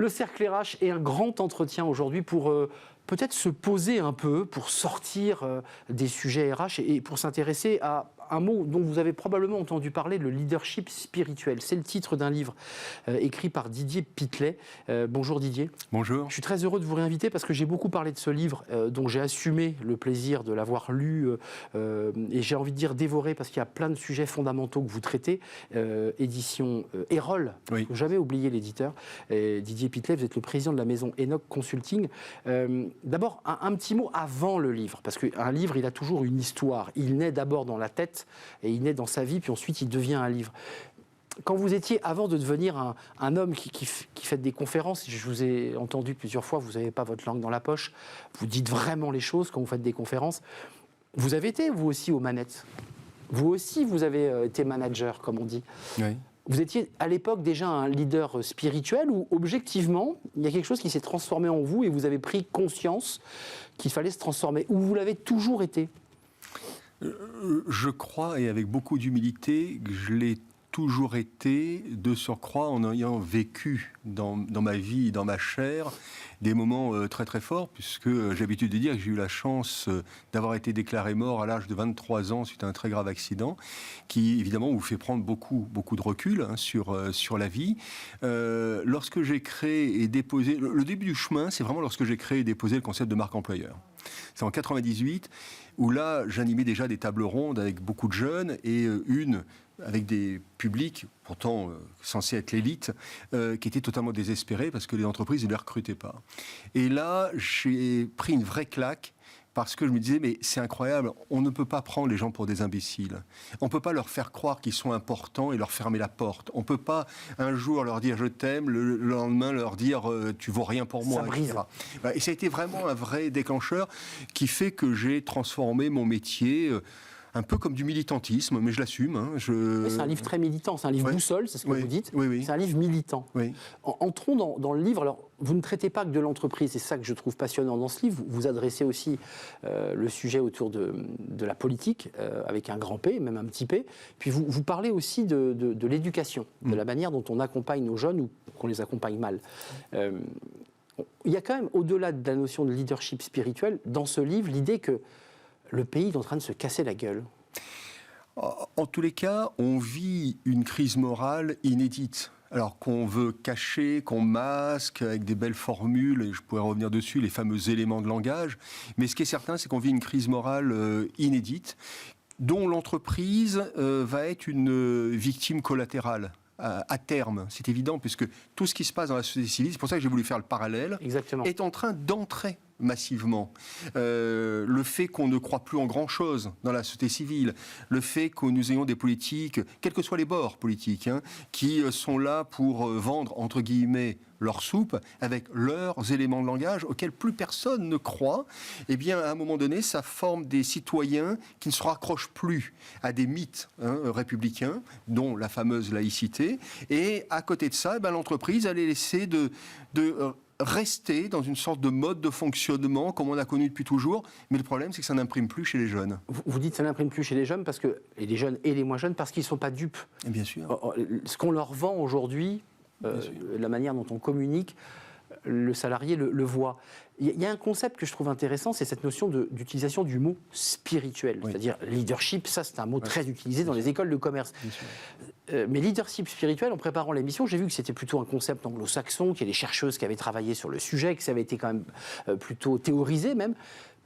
Le Cercle RH est un grand entretien aujourd'hui pour peut-être se poser un peu, pour sortir des sujets RH et pour s'intéresser à un mot dont vous avez probablement entendu parler, le leadership spirituel. C'est le titre d'un livre écrit par Didier Pitlet. Bonjour Didier. Bonjour. Je suis très heureux de vous réinviter parce que j'ai beaucoup parlé de ce livre dont j'ai assumé le plaisir de l'avoir lu et j'ai envie de dire dévoré parce qu'il y a plein de sujets fondamentaux que vous traitez. Édition Erol, oui. Faut jamais oublier l'éditeur. Didier Pitlet, vous êtes le président de la maison Enoch Consulting. D'abord, un petit mot avant le livre, parce qu'un livre, il a toujours une histoire. Il naît d'abord dans la tête et il naît dans sa vie, puis ensuite il devient un livre. Quand vous étiez, avant de devenir un homme qui fait des conférences, je vous ai entendu plusieurs fois, vous n'avez pas votre langue dans la poche, vous dites vraiment les choses quand vous faites des conférences. Vous avez été, vous aussi, aux manettes. Vous aussi, vous avez été manager, comme on dit. Oui. Vous étiez à l'époque déjà un leader spirituel ou objectivement, il y a quelque chose qui s'est transformé en vous et vous avez pris conscience qu'il fallait se transformer, ou vous l'avez toujours été? Je crois, et avec beaucoup d'humilité, que je l'ai toujours été, de surcroît en ayant vécu dans ma vie, dans ma chair, des moments très très forts, puisque j'ai l'habitude de dire que j'ai eu la chance d'avoir été déclaré mort à l'âge de 23 ans suite à un très grave accident, qui évidemment vous fait prendre beaucoup de recul sur la vie. Lorsque j'ai créé et déposé, le début du chemin, c'est vraiment lorsque j'ai créé et déposé le concept de marque employeur. C'est en 98, où là, j'animais déjà des tables rondes avec beaucoup de jeunes, et une avec des publics, pourtant censés être l'élite, qui étaient totalement désespérés parce que les entreprises ne les recrutaient pas. Et là, j'ai pris une vraie claque, parce que je me disais, mais c'est incroyable, on ne peut pas prendre les gens pour des imbéciles. On ne peut pas leur faire croire qu'ils sont importants et leur fermer la porte. On ne peut pas un jour leur dire je t'aime, le lendemain leur dire tu vaux rien pour moi. Ça brise. Etc. Et ça a été vraiment un vrai déclencheur qui fait que j'ai transformé mon métier un peu comme du militantisme, mais je l'assume. Hein, C'est un livre très militant, c'est un livre boussole, c'est ce que vous dites. Oui. C'est un livre militant. Oui. Entrons dans le livre. Alors, vous ne traitez pas que de l'entreprise, c'est ça que je trouve passionnant dans ce livre. Vous adressez aussi le sujet autour de la politique, avec un grand P, même un petit P. Puis vous parlez aussi de l'éducation, de la manière dont on accompagne nos jeunes ou qu'on les accompagne mal. Il y a quand même, au-delà de la notion de leadership spirituel, dans ce livre, l'idée que le pays est en train de se casser la gueule. En tous les cas, on vit une crise morale inédite. Alors qu'on veut cacher, qu'on masque avec des belles formules, et je pourrais revenir dessus, les fameux éléments de langage. Mais ce qui est certain, c'est qu'on vit une crise morale inédite, dont l'entreprise va être une victime collatérale. À terme, c'est évident, puisque tout ce qui se passe dans la société civile, c'est pour ça que j'ai voulu faire le parallèle, Exactement. Est en train d'entrer massivement. Le fait qu'on ne croit plus en grand-chose dans la société civile, le fait que nous ayons des politiques, quels que soient les bords politiques, qui sont là pour vendre, entre guillemets, leur soupe avec leurs éléments de langage auxquels plus personne ne croit, eh bien, à un moment donné, ça forme des citoyens qui ne se raccrochent plus à des mythes républicains, dont la fameuse laïcité, et à côté de ça, l'entreprise, elle est laissée de rester dans une sorte de mode de fonctionnement comme on a connu depuis toujours, mais le problème c'est que ça n'imprime plus chez les jeunes. Vous dites que ça n'imprime plus chez les jeunes, parce que, et les jeunes et les moins jeunes, parce qu'ils ne sont pas dupes. Et bien sûr. Ce qu'on leur vend aujourd'hui, la manière dont on communique, le salarié le voit. Il y a un concept que je trouve intéressant, c'est cette notion d'utilisation du mot spirituel. Oui. C'est-à-dire leadership, ça c'est un mot très utilisé dans les écoles de commerce. Mais leadership spirituel, en préparant l'émission, j'ai vu que c'était plutôt un concept anglo-saxon, qu'il y a des chercheuses qui avaient travaillé sur le sujet, que ça avait été quand même plutôt théorisé même.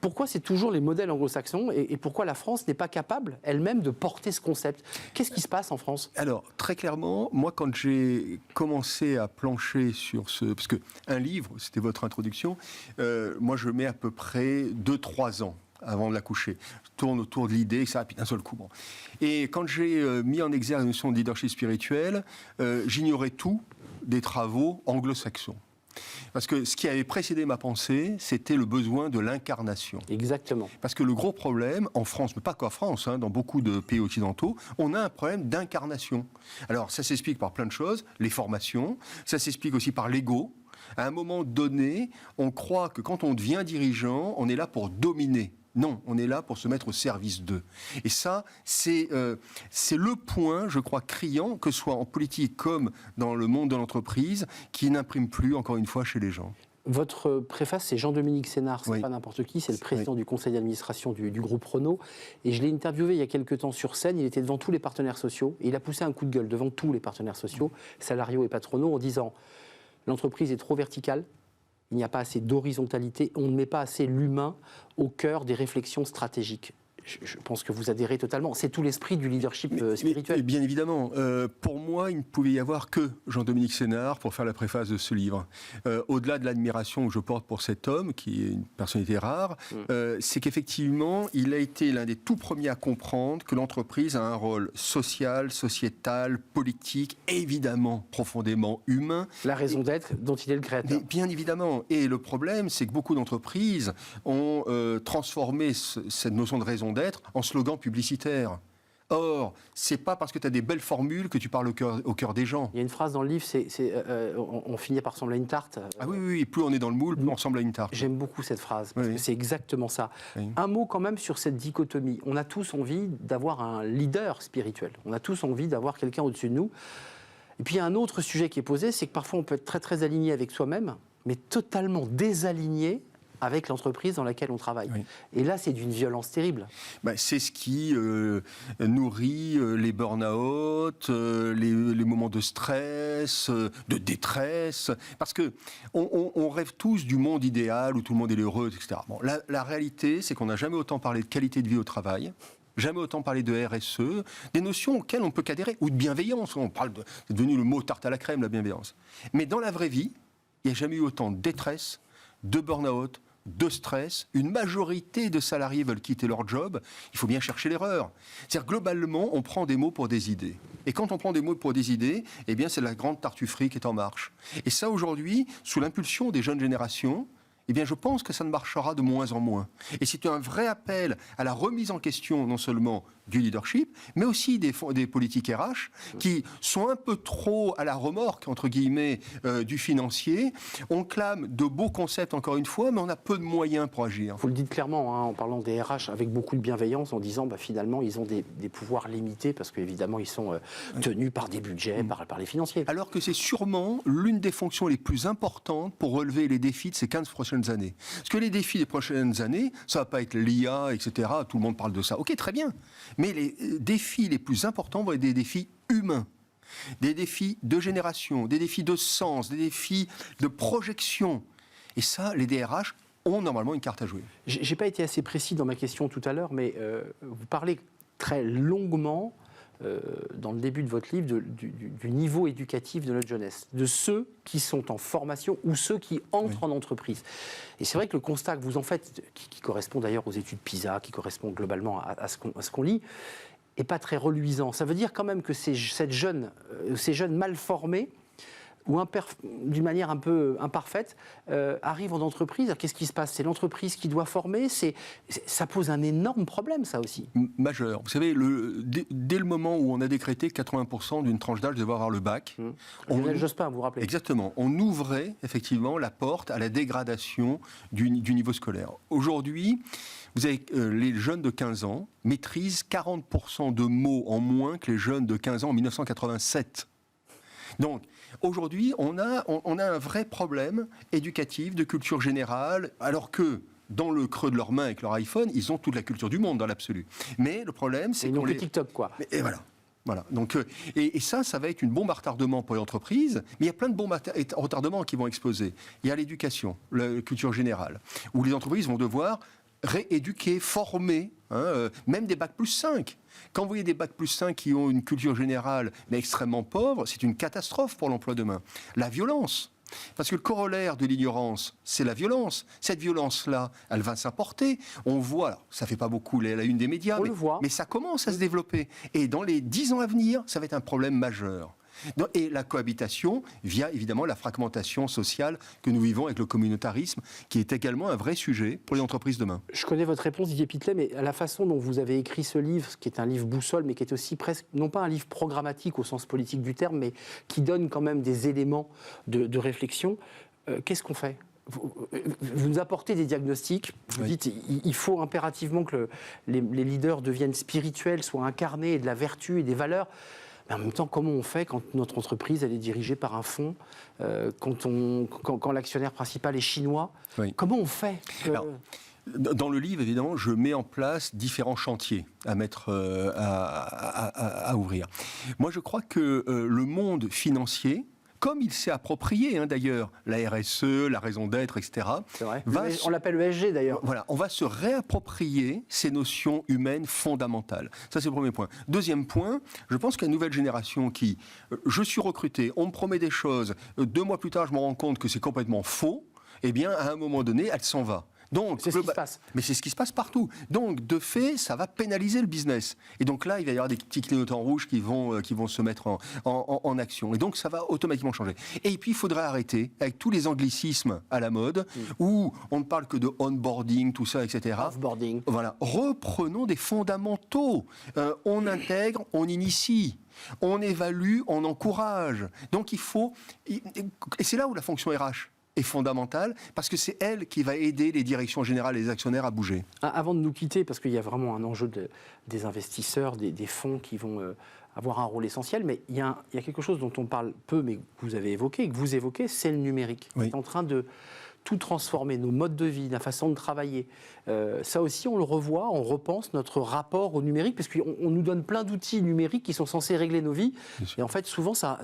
Pourquoi c'est toujours les modèles anglo-saxons et pourquoi la France n'est pas capable elle-même de porter ce concept? Qu'est-ce qui se passe en France? Alors, très clairement, moi, quand j'ai commencé à plancher sur ce... Parce qu'un livre, c'était votre introduction, moi, je mets à peu près 2-3 ans avant de l'accoucher. Je tourne autour de l'idée, ça, puis d'un seul coup. Bon. Et quand j'ai mis en exergue la notion de leadership spirituel, j'ignorais tout des travaux anglo-saxons. Parce que ce qui avait précédé ma pensée, c'était le besoin de l'incarnation. Exactement. Parce que le gros problème, en France, mais pas qu'en France, dans beaucoup de pays occidentaux, on a un problème d'incarnation. Alors, ça s'explique par plein de choses, les formations, ça s'explique aussi par l'ego. À un moment donné, on croit que quand on devient dirigeant, on est là pour dominer Non, on est là pour se mettre au service d'eux. Et ça, c'est le point, je crois, criant, que ce soit en politique comme dans le monde de l'entreprise, qui n'imprime plus, encore une fois, chez les gens. Votre préface, c'est Jean-Dominique Sénard, c'est Oui. pas n'importe qui, c'est le président du conseil d'administration du groupe Renault. Et je l'ai interviewé il y a quelques temps sur scène, il était devant tous les partenaires sociaux, et il a poussé un coup de gueule devant tous les partenaires sociaux, salariaux et patronaux, en disant « l'entreprise est trop verticale, il n'y a pas assez d'horizontalité, on ne met pas assez l'humain au cœur des réflexions stratégiques ». Je pense que vous adhérez totalement. C'est tout l'esprit du leadership spirituel. Mais bien évidemment. Pour moi, il ne pouvait y avoir que Jean-Dominique Sénard pour faire la préface de ce livre. Au-delà de l'admiration que je porte pour cet homme, qui est une personnalité rare, c'est qu'effectivement, il a été l'un des tout premiers à comprendre que l'entreprise a un rôle social, sociétal, politique, évidemment profondément humain. La raison d'être dont il est le créateur. Bien évidemment. Et le problème, c'est que beaucoup d'entreprises ont transformé cette notion de raison d'être en slogan publicitaire. Or, c'est pas parce que tu as des belles formules que tu parles au cœur des gens. Il y a une phrase dans le livre, on finit par ressembler à une tarte. Ah oui, plus on est dans le moule, plus on ressemble à une tarte. J'aime beaucoup cette phrase, parce que c'est exactement ça. Oui. Un mot quand même sur cette dichotomie. On a tous envie d'avoir un leader spirituel. On a tous envie d'avoir quelqu'un au-dessus de nous. Et puis il y a un autre sujet qui est posé, c'est que parfois on peut être très très aligné avec soi-même, mais totalement désaligné avec l'entreprise dans laquelle on travaille. Oui. Et là, c'est d'une violence terrible. C'est ce qui nourrit les burn-out, les moments de stress, de détresse. Parce qu'on rêve tous du monde idéal où tout le monde est heureux, etc. Bon, la réalité, c'est qu'on n'a jamais autant parlé de qualité de vie au travail. Jamais autant parlé de RSE, des notions auxquelles on ne peut qu'adhérer, ou de bienveillance. C'est devenu le mot tarte à la crème, la bienveillance. Mais dans la vraie vie, il n'y a jamais eu autant de détresse, de burn-out, de stress. Une majorité de salariés veulent quitter leur job. Il faut bien chercher l'erreur. C'est-à-dire, globalement, on prend des mots pour des idées. Et quand on prend des mots pour des idées, eh bien, c'est la grande tartufferie qui est en marche. Et ça, aujourd'hui, sous l'impulsion des jeunes générations, eh bien, je pense que ça ne marchera de moins en moins. Et c'est un vrai appel à la remise en question, non seulement du leadership, mais aussi des politiques RH, qui sont un peu trop à la remorque, entre guillemets, du financier. On clame de beaux concepts, encore une fois, mais on a peu de moyens pour agir. Vous le dites clairement, en parlant des RH, avec beaucoup de bienveillance, en disant, finalement, ils ont des pouvoirs limités, parce qu'évidemment, ils sont tenus par des budgets, par les financiers. Alors que c'est sûrement l'une des fonctions les plus importantes pour relever les défis de ces 15 prochaines années. Parce que les défis des prochaines années, ça ne va pas être l'IA, etc. Tout le monde parle de ça. Ok, très bien. Mais les défis les plus importants vont être des défis humains. Des défis de génération, des défis de sens, des défis de projection. Et ça, les DRH ont normalement une carte à jouer. Je n'ai pas été assez précis dans ma question tout à l'heure, mais vous parlez très longuement dans le début de votre livre du niveau éducatif de notre jeunesse, de ceux qui sont en formation ou ceux qui entrent en entreprise. Et c'est vrai que le constat que vous en faites, qui correspond d'ailleurs aux études PISA, qui correspond globalement à ce qu'on lit, n'est pas très reluisant. Ça veut dire quand même que ces jeunes mal formés, ou d'une manière un peu imparfaite, arrivent en entreprise. Alors, qu'est-ce qui se passe ? C'est l'entreprise qui doit former. Ça pose un énorme problème, ça aussi. Majeur. Vous savez, dès le moment où on a décrété que 80% d'une tranche d'âge devait avoir le bac, Lionel Jospin, vous vous rappelez ? Exactement. On ouvrait effectivement la porte à la dégradation du niveau scolaire. Aujourd'hui, vous avez les jeunes de 15 ans maîtrisent 40% de mots en moins que les jeunes de 15 ans en 1987. Donc, aujourd'hui, on a un vrai problème éducatif, de culture générale, alors que dans le creux de leurs mains avec leur iPhone, ils ont toute la culture du monde dans l'absolu. Mais le problème, c'est qu'on TikTok, quoi. Et voilà. Voilà. Donc, et ça va être une bombe à retardement pour les entreprises, mais il y a plein de bombes à retardement qui vont exploser. Il y a l'éducation, la culture générale, où les entreprises vont devoir rééduquer, former, même des bacs plus 5. Quand vous voyez des bacs plus 5 qui ont une culture générale mais extrêmement pauvre, c'est une catastrophe pour l'emploi demain. La violence. Parce que le corollaire de l'ignorance, c'est la violence. Cette violence-là, elle va s'importer. On voit, alors, ça ne fait pas beaucoup la une des médias, mais ça commence à se développer. Et dans les 10 ans à venir, ça va être un problème majeur. Et la cohabitation via évidemment la fragmentation sociale que nous vivons avec le communautarisme, qui est également un vrai sujet pour les entreprises demain. Je connais votre réponse, Didier Pitlet, mais la façon dont vous avez écrit ce livre, qui est un livre boussole, mais qui est aussi presque, non pas un livre programmatique au sens politique du terme, mais qui donne quand même des éléments de réflexion, qu'est-ce qu'on fait ? vous nous apportez des diagnostics, vous dites il faut impérativement que les leaders deviennent spirituels, soient incarnés, et de la vertu et des valeurs. Mais en même temps, comment on fait quand notre entreprise elle est dirigée par un fonds, quand l'actionnaire principal est chinois? Comment on fait Alors, dans le livre, évidemment, je mets en place différents chantiers à mettre à ouvrir. Moi, je crois que le monde financier, comme il s'est approprié d'ailleurs la RSE, la raison d'être, etc. C'est vrai. On l'appelle ESG d'ailleurs. Voilà, on va se réapproprier ces notions humaines fondamentales. Ça, c'est le premier point. Deuxième point, je pense qu'il y a une nouvelle génération qui... je suis recruté, on me promet des choses, 2 mois plus tard, je me rends compte que c'est complètement faux. Eh bien, à un moment donné, elle s'en va. Donc, c'est ce qui se passe. Mais c'est ce qui se passe partout. Donc, de fait, ça va pénaliser le business. Et donc là, il va y avoir des petits clignotants rouges qui vont se mettre en action. Et donc, ça va automatiquement changer. Et puis, il faudrait arrêter avec tous les anglicismes à la mode, où on ne parle que de onboarding, tout ça, etc. Offboarding. Voilà. Reprenons des fondamentaux. On intègre, on initie. On évalue, on encourage. Donc, il faut... Et c'est là où la fonction RH est fondamentale, parce que c'est elle qui va aider les directions générales et les actionnaires à bouger. Avant de nous quitter, parce qu'il y a vraiment un enjeu des investisseurs, des fonds qui vont avoir un rôle essentiel, mais il y a quelque chose dont on parle peu, mais que vous avez évoqué, que vous évoquez, c'est le numérique. Oui. C'est en train de tout transformer, nos modes de vie, la façon de travailler. Ça aussi, on le revoit, on repense notre rapport au numérique, parce qu'on nous donne plein d'outils numériques qui sont censés régler nos vies. Et en fait, souvent, ça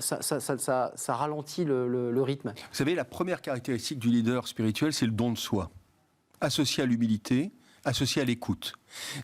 ralentit le rythme. Vous savez, la première caractéristique du leader spirituel, c'est le don de soi, associé à l'humilité, associé à l'écoute.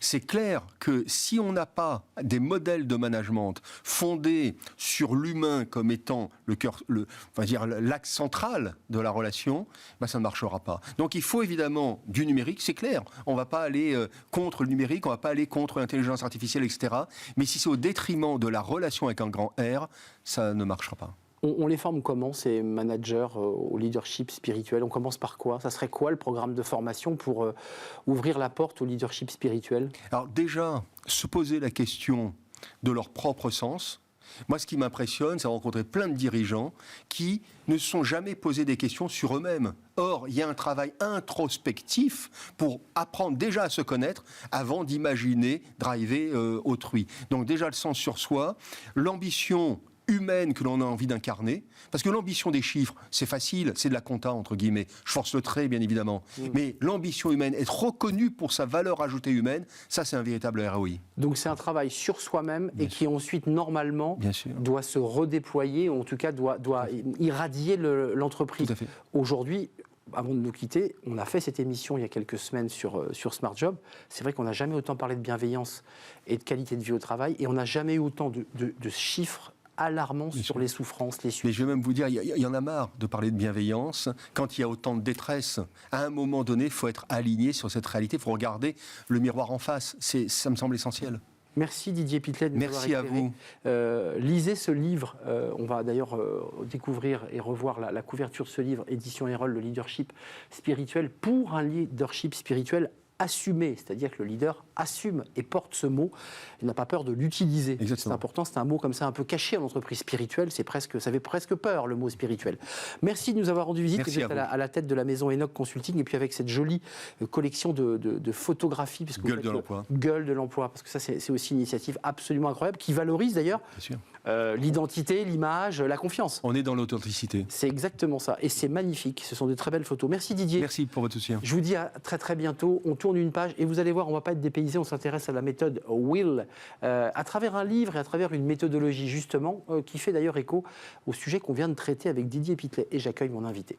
C'est clair que si on n'a pas des modèles de management fondés sur l'humain comme étant l'axe central de la relation, ça ne marchera pas. Donc il faut évidemment du numérique, c'est clair. On ne va pas aller contre le numérique, on ne va pas aller contre l'intelligence artificielle, etc. Mais si c'est au détriment de la relation avec un grand R, ça ne marchera pas. On les forme comment, ces managers au leadership spirituel? On commence par quoi? Ça serait quoi le programme de formation pour ouvrir la porte au leadership spirituel? Alors déjà, se poser la question de leur propre sens. Moi, ce qui m'impressionne, c'est rencontrer plein de dirigeants qui ne se sont jamais posé des questions sur eux-mêmes. Or, il y a un travail introspectif pour apprendre déjà à se connaître avant d'imaginer driver autrui. Donc déjà, le sens sur soi, l'ambition humaine que l'on a envie d'incarner, parce que l'ambition des chiffres, c'est facile, c'est de la compta, entre guillemets, je force le trait, bien évidemment, mais l'ambition humaine, être reconnue pour sa valeur ajoutée humaine, ça c'est un véritable ROI. Donc c'est un travail sur soi-même et qui ensuite, normalement, doit se redéployer, ou en tout cas doit irradier l'entreprise. Tout à fait. Aujourd'hui, avant de nous quitter, on a fait cette émission il y a quelques semaines sur Smart Job. C'est vrai qu'on n'a jamais autant parlé de bienveillance et de qualité de vie au travail, et on n'a jamais eu autant de chiffres alarmant sur les souffrances, les suites. Mais je vais même vous dire, il y en a marre de parler de bienveillance quand il y a autant de détresse. À un moment donné, il faut être aligné sur cette réalité, il faut regarder le miroir en face. Ça me semble essentiel. Merci Didier Pitlet de nous avoir éclairé. Merci à vous. Lisez ce livre. On va d'ailleurs découvrir et revoir la couverture de ce livre, édition Erol, le leadership spirituel, pour un leadership spirituel assumé, c'est-à-dire que le leader assume et porte ce mot, il n'a pas peur de l'utiliser. Exactement. C'est important, c'est un mot comme ça un peu caché en entreprise spirituelle, ça fait presque peur le mot spirituel. Merci de nous avoir rendu visite. Vous êtes à la tête de la maison Enoch Consulting, et puis avec cette jolie collection de photographies. Parce que Gueule de l'emploi. Gueule de l'emploi, parce que ça c'est aussi une initiative absolument incroyable qui valorise d'ailleurs l'identité, l'image, la confiance. On est dans l'authenticité. C'est exactement ça, et c'est magnifique, ce sont de très belles photos. Merci Didier. Merci pour votre soutien. Je vous dis à très très bientôt, on tourne une page et vous allez voir, on ne va pas être dépaysé, on s'intéresse à la méthode Will à travers un livre et à travers une méthodologie justement qui fait d'ailleurs écho au sujet qu'on vient de traiter avec Didier Pitlet, et j'accueille mon invité.